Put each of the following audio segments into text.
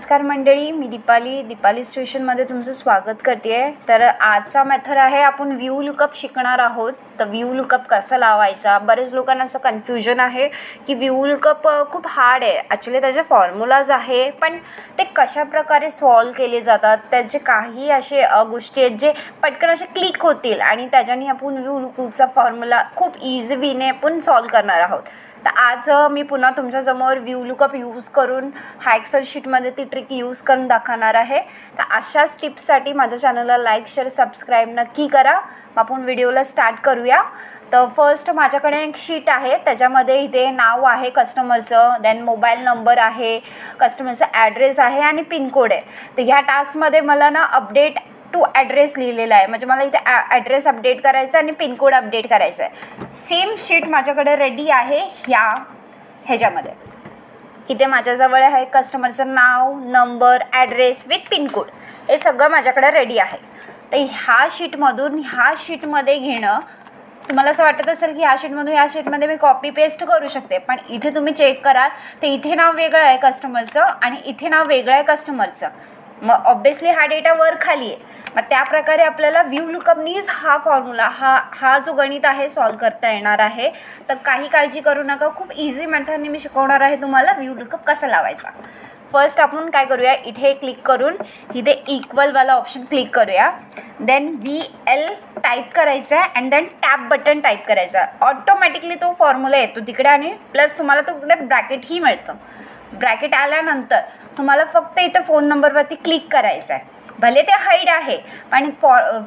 नमस्कार मंडळी, मी दीपाली स्टेशनमध्ये तुमचं स्वागत करते आहे। तर आजचा मेथड आहे, आपण व्यू लुकअप शिकणार आहोत। तर व्यू लुकअप कसा लावायचा, बरेच लोकांना असं कन्फ्युजन आहे की व्यू लुकअप खूप हार्ड आहे। ॲक्च्युली त्याचे फॉर्म्युलाज आहे, पण ते कशा प्रकारे सॉल्व केले जातात, त्याचे काही असे गोष्टी आहेत जे पटकन असे क्लिक होतील आणि त्याच्याने आपण व्यू लुकअपचा फॉर्म्युला खूप इझी वेने आपण सॉल्व करणार आहोत। तर आज मी पुन्हा तुमच्यासमोर व्यू लुकअप यूज करून हा एक्सेल शीटमध्ये ती ट्रिक यूज करून दाखवणार आहे। तर अशाच टिप्ससाठी माझ्या चॅनलला लाईक शेअर सबस्क्राईब नक्की करा। मग आपण व्हिडिओला स्टार्ट करूया। तर फर्स्ट माझ्याकडे एक शीट आहे, त्याच्यामध्ये इथे नाव आहे कस्टमरचं, देन मोबाईल नंबर आहे, कस्टमरचा ॲड्रेस आहे आणि पिनकोड आहे। तर ह्या टास्कमध्ये मला ना अपडेट टू ॲड्रेस लिहिलेला आहे, म्हणजे मला इथे ॲड्रेस अपडेट करायचा आणि पिनकोड अपडेट करायचा आहे। सेम शीट माझ्याकडे रेडी आहे ह्याच्यामध्ये। इथे माझ्याजवळ आहे कस्टमरचं नाव, नंबर, ॲड्रेस विथ पिनकोड, हे सगळं माझ्याकडे रेडी आहे। तर ह्या शीटमध्ये घेणं तुम्हाला असं वाटत असेल की ह्या शीटमध्ये मी कॉपी पेस्ट करू शकते, पण इथे तुम्ही चेक कराल तर इथे नाव वेगळं आहे कस्टमरचं आणि इथे नाव वेगळं आहे कस्टमरचं। मग ऑब्वियसली हा डेटा वर खाली आहे। मग त्या प्रकारे आपल्याला व्यू लुकअपनीच हा फॉर्म्युला हा जो गणित आहे सॉल्व करता येणार आहे। तर काही काळजी करू नका, खूप इझी मेथडने मी शिकवणार आहे तुम्हाला व्यू लुकअप कसा लावायचा। फर्स्ट आपण काय करूया, इथे क्लिक करून इथे इक्वलवाला ऑप्शन क्लिक करूया, देन VL टाईप करायचं आहे and then tab button type करायचं आहे। ऑटोमॅटिकली तो फॉर्म्युला येतो तिकडे आणि प्लस तुम्हाला तो तिकडे ब्रॅकेटही मिळतं। ब्रॅकेट आल्यानंतर तुम्हाला फक्त इथं फोन नंबरवरती क्लिक करायचं आहे। भले ते हाईड आहे पण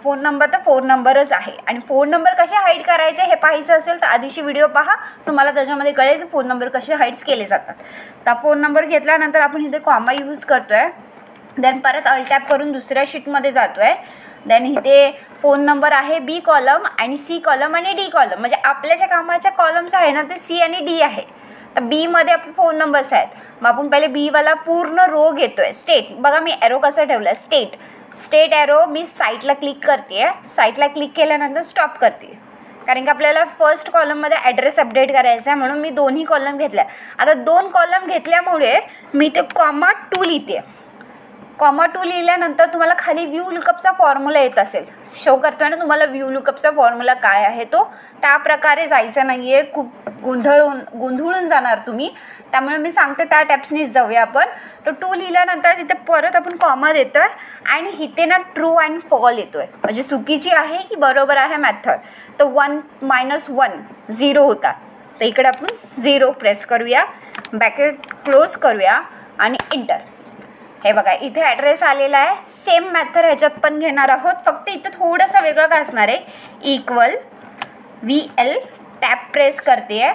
फोन नंबर तर फोन नंबरच आहे, आणि फोन नंबर कसे हाईड करायचे हे पाहायचं असेल तर आधीची व्हिडिओ पहा, तुम्हाला त्याच्यामध्ये कळेल की फोन नंबर कसे हाईड्स केले जातात। तर फोन नंबर घेतल्यानंतर आपण इथे कॉमा यूज करतो आहे, देन परत अल टॅप करून दुसऱ्या शीटमध्ये जातो आहे। देन इथे फोन नंबर आहे B कॉलम आणि C कॉलम आणि D कॉलम, म्हणजे आपल्या ज्या कामाच्या कॉलम्स आहे ना ते C आणि D आहे। तर बीमध्ये आपण फोन नंबर्स आहेत, मग आपण पहिले बीवाला पूर्ण रो घेतो आहे। स्टेट बघा मी ॲरो कसं ठेवलं आहे, स्टेट ॲरो मी साईटला क्लिक करते आहे। साईटला क्लिक केल्यानंतर स्टॉप करते, कारण की आपल्याला फर्स्ट कॉलममध्ये ॲड्रेस अपडेट करायचा आहे, म्हणून मी दोन्ही कॉलम घेतले। आता दोन कॉलम घेतल्यामुळे मी ते कॉमा 2 लिहिते। कॉमा 2 लिहिल्यानंतर तुम्हाला खाली व्यू लुकअपचा फॉर्म्युला येत असेल, शो करतोय ना तुम्हाला व्यू लुकअपचा फॉर्म्युला काय आहे तो। त्या प्रकारे जायचं नाही आहे, खूप गोंधळून जाणार तुम्ही, त्यामुळे मी सांगते त्या टिप्सनीच जाऊया आपण। तर 2 लिहिल्यानंतर तिथे परत आपण कॉमा देतो आहे आणि इथे ना ट्रू अँड फॉल येतो आहे, म्हणजे चुकीची आहे की बरोबर आहे मेथड। तर 1 - 1 0 होता, तर इकडे आपण 0 प्रेस करूया, ब्रॅकेट क्लोज करूया आणि इंटर। हे बघा इथे ॲड्रेस आलेला आहे। सेम मेथड ह्याच्यात पण घेणार आहोत, फक्त इथं थोडंसं वेगळं काय असणार आहे, इक्वल VL टॅप प्रेस करते आहे,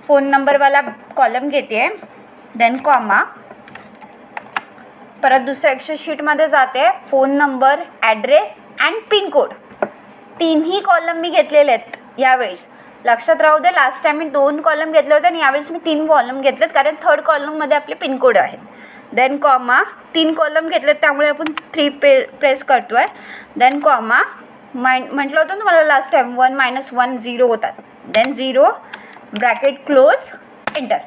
फोन नंबरवाला कॉलम घेते आहे, देन कॉमा, परत दुसऱ्या एक्सेल शीटमध्ये जाते, phone number, address and pin code, तिन्ही कॉलम मी घेतलेले आहेत यावेळेस। लक्षात राहू दे, लास्ट टाइम मी 2 कॉलम घेतले होते आणि यावेळेस मी 3 कॉलम घेतलेत, कारण थर्ड कॉलममध्ये आपले पिनकोड आहेत। देन कॉमा, 3 कॉलम घेतलेत त्यामुळे आपण 3 प्रेस करतो आहे, देन कॉमा, म्हटलं होतं तुम्हाला लास्ट टाइम 1 - 1 0 होतात, देन 0 ब्रॅकेट क्लोज इंटर।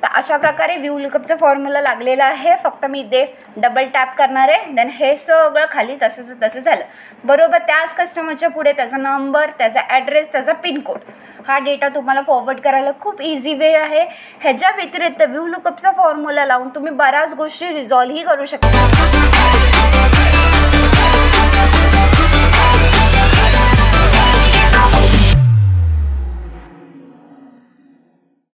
तर अशा प्रकारे व्यू लुकअपचा फॉर्म्युला लागलेला आहे, फक्त मी इथे डबल टॅप करणार आहे, देन हे सगळं खाली तसं झालं। बरोबर त्याच कस्टमरच्या पुढे त्याचा नंबर, त्याचा ॲड्रेस, त्याचा पिनकोड, हा डेटा तुम्हाला फॉरवर्ड करायला खूप इझी वे आहे। ह्याच्या व्यतिरिक्त व्यू लुकअपचा फॉर्म्युला लावून तुम्ही बऱ्याच गोष्टी रिझॉल्वही करू शकता।